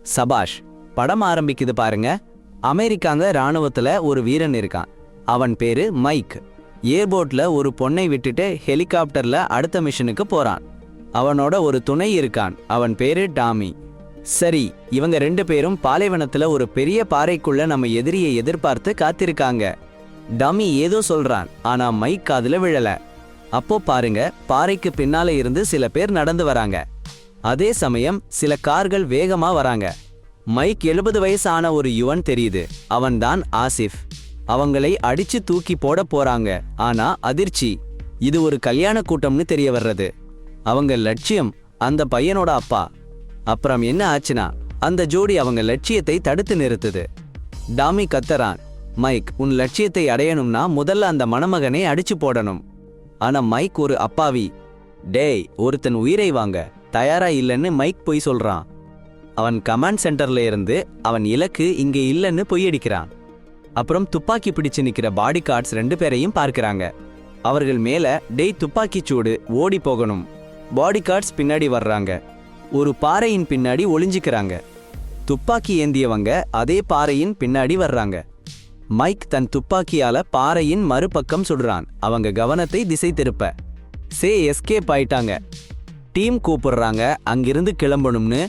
சபாஷ், படம் ஆரம்பிக்குது பாருங்க. அமெரிக்காங்க ராணுவத்துல ஒரு வீரன் இருக்கான். அவன் பேரு மைக். ஏர்போர்ட்ல ஒரு பொண்ணை விட்டுட்டு ஹெலிகாப்டர்ல அடுத்த மிஷனுக்கு போறான். அவனோட ஒரு துணை இருக்கான். அவன் பேரு டாமி. சரி, இவங்க 2 பேரும் பாலைவனத்துல ஒரு பெரிய பாறைக்குள்ள நம்ம எதிரியை எதிர்பார்த்து காத்திருக்காங்க. டாமி ஏதோ சொல்றான், ஆனா மைக் காதுல விழல. அப்போ பாருங்க, பாறைக்கு பின்னால இருந்து சில பேர் நடந்து வராங்க. அதே சமயம் சில கார்கள் வேகமா வராங்க. மைக் 70 வயசு ஆன ஒரு யுவன் தெரியுது. அவன்தான் ஆசிஃப். அவங்களை அடிச்சு தூக்கி போட போறாங்க. ஆனா அதிர்ச்சி, இது ஒரு கல்யாண கூட்டம்னு தெரிய வர்றது. அவங்க லட்சியம் அந்த பையனோட அப்பா. அப்புறம் என்ன ஆச்சுன்னா, அந்த ஜோடி அவங்க லட்சியத்தை தடுத்து நிறுத்துது. டாமி கத்தறான், மைக், உன் லட்சியத்தை அடையணும்னா முதல்ல அந்த மணமகனை அடிச்சு போடணும். ஆனா மைக் ஒரு அப்பாவி. டேய், ஒருத்தன் உயிரை வாங்க தயாரா இல்லைன்னு மைக் பொய் சொல்றான். அவன் கமாண்ட் சென்டர்ல இருந்து அவன் இலக்கு இங்கே இல்லைன்னு பொய்யடிக்கிறான். அப்புறம் துப்பாக்கி பிடிச்சு நிக்கிற பாடி கார்ட்ஸ் 2 பேரையும் பார்க்கிறாங்க. அவர்கள் மேல, டேய் துப்பாக்கி சூடு, ஓடி போகணும். பாடி கார்ட்ஸ் பின்னாடி வர்றாங்க. ஒரு பாறையின் பின்னாடி ஒளிஞ்சிக்கிறாங்க. துப்பாக்கி ஏந்தியவங்க அதே பாறையின் பின்னாடி வர்றாங்க. மைக் தன் துப்பாக்கியால பாறையின் மறுபக்கம் சுடுறான். அவங்க கவனத்தை திசை திருப்ப எஸ்கேப் ஆயிட்டாங்க. டீம் கூப்பிடுறாங்க அங்கிருந்து கிளம்பணும்னு.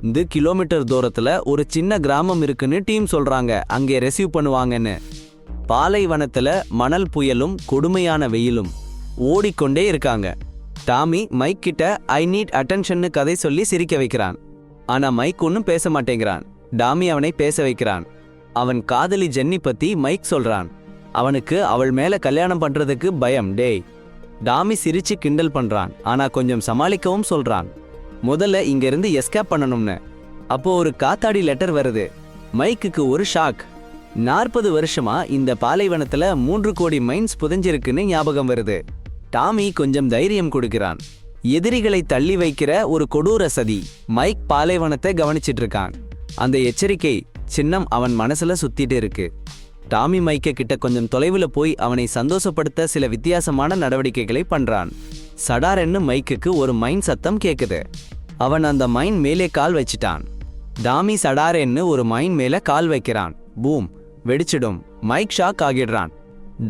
2 கிலோமீட்டர் தூரத்துல ஒரு சின்ன கிராமம் இருக்குன்னு டீம் சொல்றாங்க. அங்கே ரெசீவ் பண்ணுவாங்கன்னு. பாலைவனத்துல மணல் புயலும் கொடுமையான வெயிலும். ஓடிக்கொண்டே இருக்காங்க. டாமி மைக் கிட்ட ஐ நீட் அட்டென்ஷன்னு கதை சொல்லி சிரிக்க வைக்கிறான். ஆனா மைக் ஒன்னும் பேச மாட்டேங்கிறான். டாமி அவனை பேச வைக்கிறான். அவன் காதலி ஜென்னி பத்தி மைக் சொல்றான். அவனுக்கு அவள் மேல கல்யாணம் பண்றதுக்கு பயம். டேய், டாமி சிரிச்சு கிண்டல் பண்றான். ஆனா கொஞ்சம் சமாளிக்கவும் சொல்றான். முதல்ல இங்க இருந்து எஸ்கேப் பண்ணணும்னு. அப்போ ஒரு காத்தாடி லெட்டர் வருது. மைக்குக்கு ஒரு ஷாக். 40 வருஷமா இந்த பாலைவனத்துல 3 கோடி மைன்ஸ் புதைஞ்சிருக்குன்னு ஞாபகம் வருது. டாமி கொஞ்சம் தைரியம் கொடுக்கிறான். எதிரிகளை தள்ளி வைக்கிற ஒரு கொடூர சதி. மைக் பாலைவனத்தை கவனிச்சிட்டு இருக்கான். அந்த எச்சரிக்கை சின்னம் அவன் மனசுல சுத்திட்டு இருக்கு. டாமி மைக்க கிட்ட கொஞ்சம் தொலைவுல போய் அவனை சந்தோஷப்படுத்த சில வித்தியாசமான நடவடிக்கைகளை பண்றான். சடாரென்னு மைக்குக்கு ஒரு மைன் சத்தம் கேக்குது. அவன் அந்த மைன் மேலே கால் வச்சிட்டான். டாமி சடாரென்னு ஒரு மைன் மேல கால் வைக்கிறான். பூம், வெடிச்சிடும். மைக் ஷாக் ஆகிடுறான்.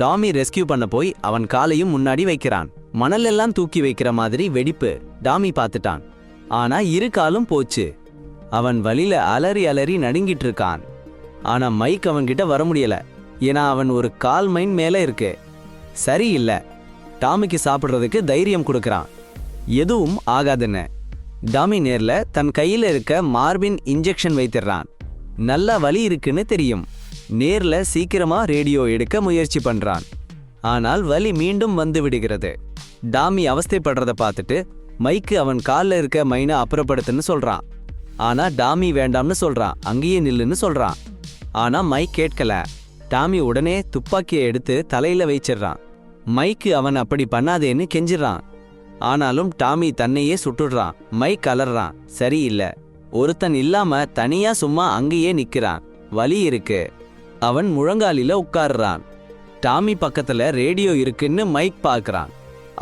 டாமி ரெஸ்கியூ பண்ண போய் அவன் காலையும் முன்னாடி வைக்கிறான். மணல் எல்லாம் தூக்கி வைக்கிற மாதிரி வெடிப்பு. டாமி பார்த்துட்டான். ஆனா 2 காலும் போச்சு. அவன் வழியில அலறி அலறி நடுங்கிட்டு இருக்கான். ஆனா மைக் அவன்கிட்ட வர முடியல. ஏன்னா அவன் ஒரு கால் மைன் மேல இருக்கு. சரியில்லை. டாமிக்கு சாப்பிட்றதுக்கு தைரியம் கொடுக்கறான். எதுவும் ஆகாதுன்னு. டாமி நேர்ல தன் கையில இருக்க மார்பின் இன்ஜெக்ஷன் வைத்திடுறான். நல்ல வலி இருக்குன்னு தெரியும். நேர்ல சீக்கிரமா ரேடியோ எடுக்க முயற்சி பண்றான். ஆனால் வலி மீண்டும் வந்து விடுகிறது. டாமி அவஸ்தைப்படுறத பார்த்துட்டு மைக்கு அவன் காலில் இருக்க மைனை அப்புறப்படுத்துன்னு சொல்றான். ஆனா டாமி வேண்டாம்னு சொல்றான். அங்கேயே நில்லுன்னு சொல்றான். ஆனா மைக் கேட்கல. டாமி உடனே துப்பாக்கியை எடுத்து தலையில வச்சிடுறான். மைக்கு அவன் அப்படி பண்ணாதேன்னு கெஞ்சிடறான். ஆனாலும் டாமி தன்னையே சுட்டுடுறான். மைக் அலறான். சரியில்லை. ஒருத்தன் இல்லாம தனியா சும்மா அங்கேயே நிக்கிறான். வலி இருக்கு. அவன் முழங்காலில உட்கார்றான். டாமி பக்கத்துல ரேடியோ இருக்குன்னு மைக் பார்க்கறான்.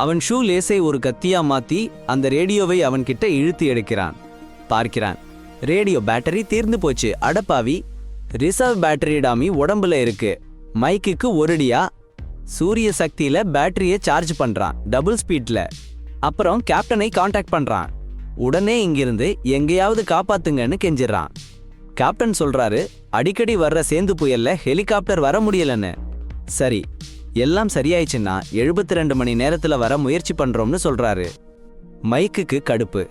அவன் ஷூ லேசை ஒரு கத்தியா மாத்தி அந்த ரேடியோவை அவன்கிட்ட இழுத்து எடுக்கிறான். பார்க்கிறான், ரேடியோ பேட்டரி தீர்ந்து போச்சு. அடப்பாவி, ரிசர்வ் பேட்டரி டாமி உடம்புல இருக்கு. மைக்குக்கு ஒரடியா சூரிய சக்தியில பேட்டரியை சார்ஜ் பண்றான், டபுள் ஸ்பீட்ல. அப்புறம் கேப்டனை கான்டாக்ட் பண்றான். உடனே இங்கிருந்து எங்கேயாவது காப்பாத்துங்கன்னு கெஞ்சிடறான். கேப்டன் சொல்றாரு, அடிக்கடி வர்ற சேந்து புயல்ல ஹெலிகாப்டர் வர முடியலன்னு. சரி, எல்லாம் சரியாயிடுச்சுன்னா 72 மணி நேரத்துல வர முயற்சி பண்றோம்னு சொல்றாரு. மைக்குக்கு கடுப்பு.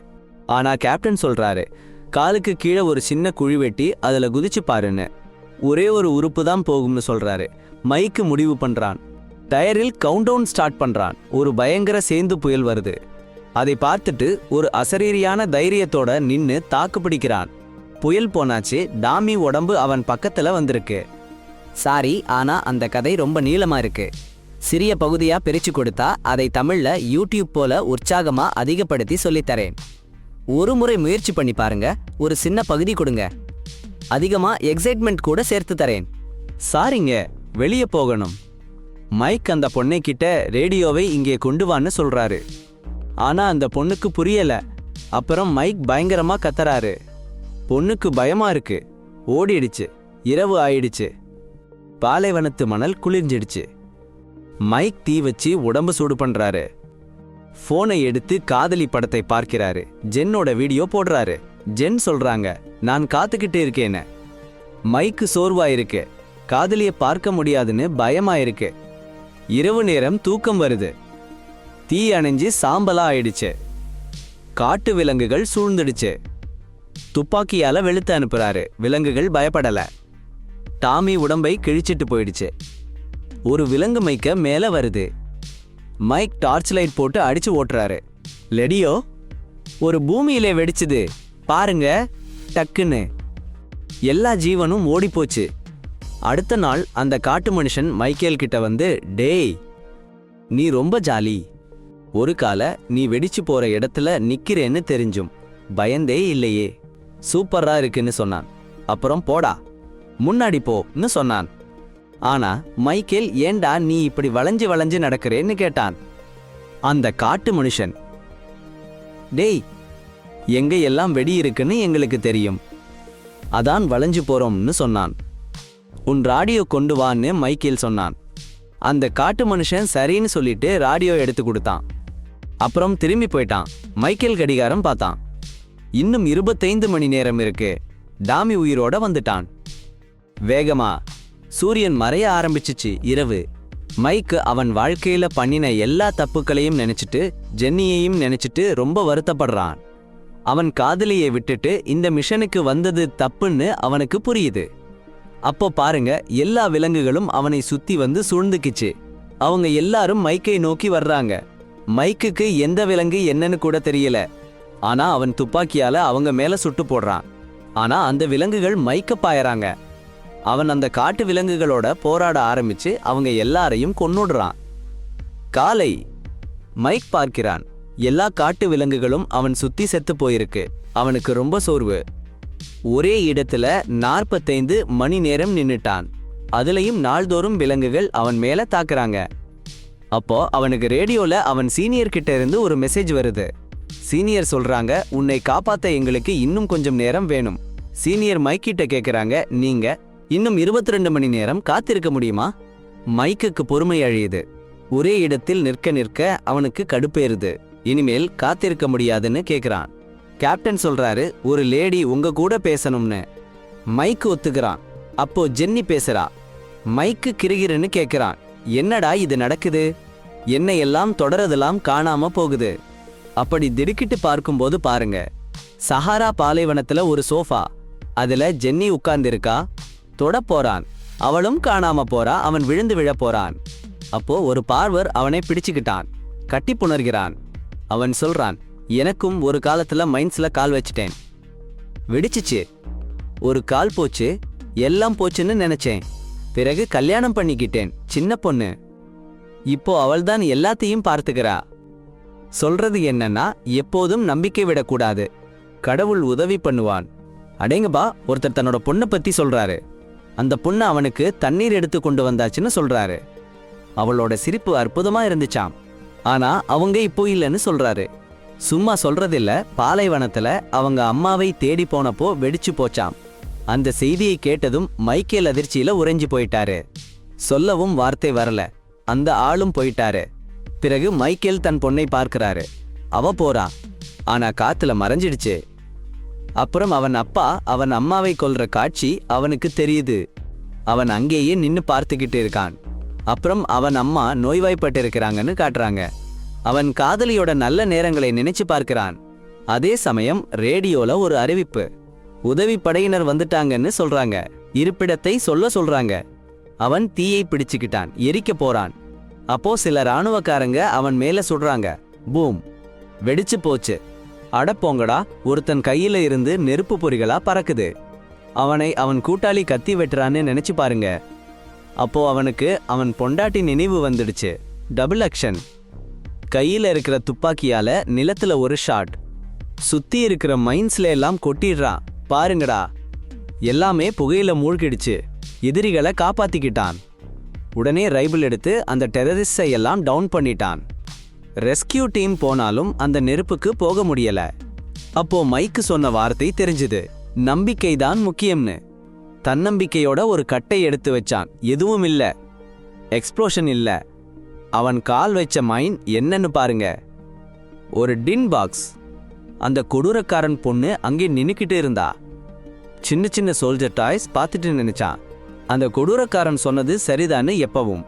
ஆனா கேப்டன் சொல்றாரு, காலுக்கு கீழே ஒரு சின்ன குழி வெட்டி அதுல குதிச்சு பாருன்னு. ஒரே ஒரு உறுப்பு தான் போகும்னு சொல்றாரு. மைக்கு முடிவு பண்றான். டயரில் கவுண்டவுன் ஸ்டார்ட் பண்றான். ஒரு பயங்கர சேந்து புயல் வருது. அதை பார்த்துட்டு ஒரு அசரீரியான தைரியத்தோட நின்னு தாக்கு பிடிக்கிறான். புயல் போனாச்சு. டாமி உடம்பு அவன் பக்கத்துல வந்திருக்கு. சாரி, ஆனா அந்த கதை ரொம்ப நீளமா இருக்கு. சிறிய பகுதியா பிரிச்சு கொடுத்தா அதை தமிழ்ல யூடியூப் போல உற்சாகமா அதிகப்படுத்தி சொல்லித்தரேன். ஒரு முறை முயற்சி பண்ணி பாருங்க. ஒரு சின்ன பகுதி கொடுங்க. அதிகமா எக்ஸைட்மெண்ட் கூட சேர்த்து தரேன். சாரிங்க, வெளியே போகணும். மைக் அந்த பொண்ணை கிட்ட ரேடியோவை இங்கே கொண்டு வான்னு சொல்றாரு. ஆனா அந்த பொண்ணுக்கு புரியல. அப்புறம் மைக் பயங்கரமா கத்துறாரு. பொண்ணுக்கு பயமா இருக்கு. ஓடிடுச்சு. இரவு ஆயிடுச்சு. பாலைவனத்து மணல் குளிர்ஞ்சிடுச்சு. மைக் தீ வச்சு உடம்பு சூடு பண்றாரு. போனை எடுத்து காதலி படத்தை பார்க்கிறாரு. ஜென்னோட வீடியோ போடுறாரு. ஜென் சொல்றாங்க, நான் காத்துக்கிட்டு இருக்கேன்னு. மைக்கு சோர்வா இருக்கு. காதலிய பார்க்க முடியாதுன்னு பயமா இருக்கு. இரவு நேரம் தூக்கம் வருது. தீ அணைஞ்சு சாம்பலா ஆயிடுச்சு. காட்டு விலங்குகள் சூழ்ந்துடுச்சு. துப்பாக்கியால வெளுத்து அனுப்புறாரு. விலங்குகள் பயப்படல. டாமி உடம்பை கிழிச்சிட்டு போயிடுச்சு. ஒரு விலங்கு மைக்க மேல வருது. மைக் டார்ச் லைட் போட்டு அடிச்சு ஓட்டுறாரு. லெடியோ, ஒரு பூமியிலே வெடிச்சுது பாருங்க, டக்குன்னு. எல்லா ஜீவனும் ஓடிப்போச்சு. அடுத்த நாள் அந்த காட்டு மனுஷன் மைக்கேல் கிட்ட வந்து, டேய், நீ ரொம்ப ஜாலி. ஒரு கால நீ வெடிச்சு போற இடத்துல நிக்கிறேன்னு தெரிஞ்சும் பயந்தே இல்லையே. சூப்பரா இருக்குன்னு சொன்னான். அப்புறம் போடா, முன்னாடி போன்னு சொன்னான். ஆனா மைக்கேல், ஏண்டா நீ இப்படி வளைஞ்சு வளைஞ்சு நடக்கிறேன்னு கேட்டான். அந்த காட்டு மனுஷன், டேய், எங்க எல்லாம் வெடி இருக்குன்னு எங்களுக்கு தெரியும், அதான் வளைஞ்சு போறோம்னு சொன்னான். உன் ராடியோ கொண்டு வான்னு மைக்கேல் சொன்னான். அந்த காட்டு மனுஷன் சரின்னு சொல்லிட்டு ராடியோ எடுத்து கொடுத்தான். அப்புறம் திரும்பி போயிட்டான். மைக்கேல் கடிகாரம் பார்த்தான். இன்னும் 25 மணி நேரம் இருக்கு. டாமி உயிரோட வந்துட்டான். வேகமா சூரியன் மறைய ஆரம்பிச்சிச்சு. இரவு. மைக்கு அவன் வாழ்க்கையில பண்ணின எல்லா தப்புக்களையும் நினைச்சிட்டு, ஜென்னியையும் நினைச்சிட்டு ரொம்ப வருத்தப்படுறான். அவன் காதலியை விட்டுட்டு இந்த மிஷனுக்கு வந்தது தப்புன்னு அவனுக்கு புரியுது. அப்போ பாருங்க, எல்லா விலங்குகளும் அவனை சுத்தி வந்து சூழ்ந்துக்கிச்சு. அவங்க எல்லாரும் மைக்கை நோக்கி வர்றாங்க. மைக்குக்கு எந்த விலங்கு என்னன்னு கூட தெரியல. ஆனா அவன் துப்பாக்கியால அவங்க மேல சுட்டு போடுறான். ஆனா அந்த விலங்குகள் மைக்க பாயறாங்க. அவன் அந்த காட்டு விலங்குகளோட போராட ஆரம்பிச்சு அவங்க எல்லாரையும் கொன்னுடுறான். காலை மைக் பார்க்கிறான். எல்லா காட்டு விலங்குகளும் அவன் சுத்தி செத்து போயிருக்கு. அவனுக்கு ரொம்ப சோர்வு. ஒரே இடத்துல 45 மணி நேரம் நின்னுட்டான். அதுலயும் நாள்தோறும் விலங்குகள் அவன் மேல தாக்குறாங்க. அப்போ அவனுக்கு ரேடியோல அவன் சீனியர் கிட்ட இருந்து ஒரு மெசேஜ் வருது. சீனியர் சொல்றாங்க, உன்னை காப்பாத்த எங்களுக்கு இன்னும் கொஞ்சம் நேரம் வேணும். சீனியர் மைக் கிட்ட கேக்குறாங்க, நீங்க இன்னும் 22 மணி நேரம் காத்திருக்க முடியுமா? மைக்குக்கு பொறுமை அழியுது. ஒரே இடத்தில் நிற்க நிற்க அவனுக்கு கடுப்பேறுது. இனிமேல் காத்திருக்க முடியாதுன்னு கேக்குறான். கேப்டன் சொல்றாரு, ஒரு லேடி உங்க கூட பேசணும்னு. மைக்கு ஒத்துக்கிறான். அப்போ ஜென்னி பேசுறா. மைக்கு கிறுகிறுன்னு கேக்குறான், என்னடா இது நடக்குது? என்னை எல்லாம் தொடரதெல்லாம் காணாம போகுது. அப்படி திடுக்கிட்டு பார்க்கும்போது பாருங்க, சஹாரா பாலைவனத்துல ஒரு சோஃபா. அதுல ஜென்னி உட்கார்ந்திருக்கா. தொட போறான். அவளும் காணாம போறா. அவன் விழுந்து விழ போறான். அப்போ ஒரு பார்வர் அவனை பிடிச்சுக்கிட்டான். கட்டி புணர்கிறான். அவன் சொல்றான், எனக்கும் ஒரு காலத்துல மைன்ஸ்ல கால் வச்சிட்டேன். வெடிச்சிச்சு. ஒரு கால் போச்சு. எல்லாம் போச்சுன்னு நினைச்சேன். பிறகு கல்யாணம் பண்ணிக்கிட்டேன். சின்ன பொண்ணு. இப்போ அவள்தான் எல்லாத்தையும் பார்த்துக்கிறா. சொல்றது என்னன்னா, எப்போதும் நம்பிக்கை விடக்கூடாது. கடவுள் உதவி பண்ணுவான். அடேங்கப்பா, ஒருத்தர் தன்னோட பொண்ணை பத்தி சொல்றாரு. அந்த பொண்ணு அவனுக்கு தண்ணீர் எடுத்து கொண்டு வந்தாச்சுன்னு சொல்றாரு. அவளோட சிரிப்பு அற்புதமா இருந்துச்சாம். ஆனா அவங்க இப்போ இல்லைன்னு சொல்றாரு. சும்மா சொல்றதில்ல, பாலைவனத்துல அவங்க அம்மாவை தேடி போனப்போ வெடிச்சு போச்சாம். அந்த செய்தியை கேட்டதும் மைக்கேல் அதிர்ச்சியில உறைஞ்சு போயிட்டாரு. சொல்லவும் வார்த்தை வரல. அந்த ஆளும் போயிட்டாரு. பிறகு மைக்கேல் தன் பொண்ணை பார்க்கிறாரு. அவ போறா. ஆனா காத்துல மறைஞ்சிடுச்சு. அப்புறம் அவன் அப்பா அவன் அம்மாவை கொல்ற காட்சி அவனுக்கு தெரியுது. அவன் அங்கேயே நின்னு பார்த்துக்கிட்டு இருக்கான். அப்புறம் அவன் அம்மா நோய்வாய்ப்பட்டு இருக்கிறாங்கன்னு காட்டுறாங்க. அவன் காதலியோட நல்ல நேரங்களை நினைச்சு பார்க்கிறான். அதே சமயம் ரேடியோல ஒரு அறிவிப்பு. உதவி படையினர் வந்துட்டாங்கன்னு சொல்றாங்க. இருப்பிடத்தை சொல்றாங்க. அவன் தீயை பிடிச்சுக்கிட்டான். எரிக்க போறான். அப்போ சில ராணுவக்காரங்க அவன் மேல சுடுறாங்க. பூம், வெடிச்சு போச்சு. அடப்போங்கடா, ஒருத்தன் கையில இருந்து நெருப்பு பொறிகளா பறக்குது. அவனை அவன் கூட்டாளி கத்தி வெட்டுறான்னு நினைச்சு பாருங்க. அப்போ அவனுக்கு அவன் பொண்டாட்டி நினைவு வந்துடுச்சு. Double action. கையில இருக்கிற துப்பாக்கியால நிலத்துல ஒரு ஷாட். சுத்தி இருக்கிற மைன்ஸ்ல எல்லாம் கொட்டிடுறான். பாருங்கடா, எல்லாமே புகையில மூழ்கிடுச்சு. எதிரிகளை காப்பாத்திக்கிட்டான். உடனே ரைபிள் எடுத்து அந்த டெரரிஸ்டை எல்லாம் டவுன் பண்ணிட்டான். ரெஸ்கியூ டீம் போனாலும் அந்த நெருப்புக்கு போக முடியல. அப்போ மைக்கு சொன்ன வார்த்தை தெரிஞ்சுது. நம்பிக்கைதான் முக்கியம்னு. தன்னம்பிக்கையோட ஒரு கட்டை எடுத்து வச்சான். எதுவும் இல்ல, எக்ஸ்ப்ளோஷன் இல்ல. அவன் கால் வச்ச மைன் என்னன்னு பாருங்க, ஒரு டின் பாக்ஸ். அந்த கொடூரக்காரன் பொண்ணு அங்கே நின்னுக்கிட்டு இருந்தா. சின்ன சின்ன சோல்ஜர் டாய்ஸ் பார்த்துட்டு நினைச்சான். அந்த கொடூரக்காரன் சொன்னது சரிதான்னு எப்பவும்.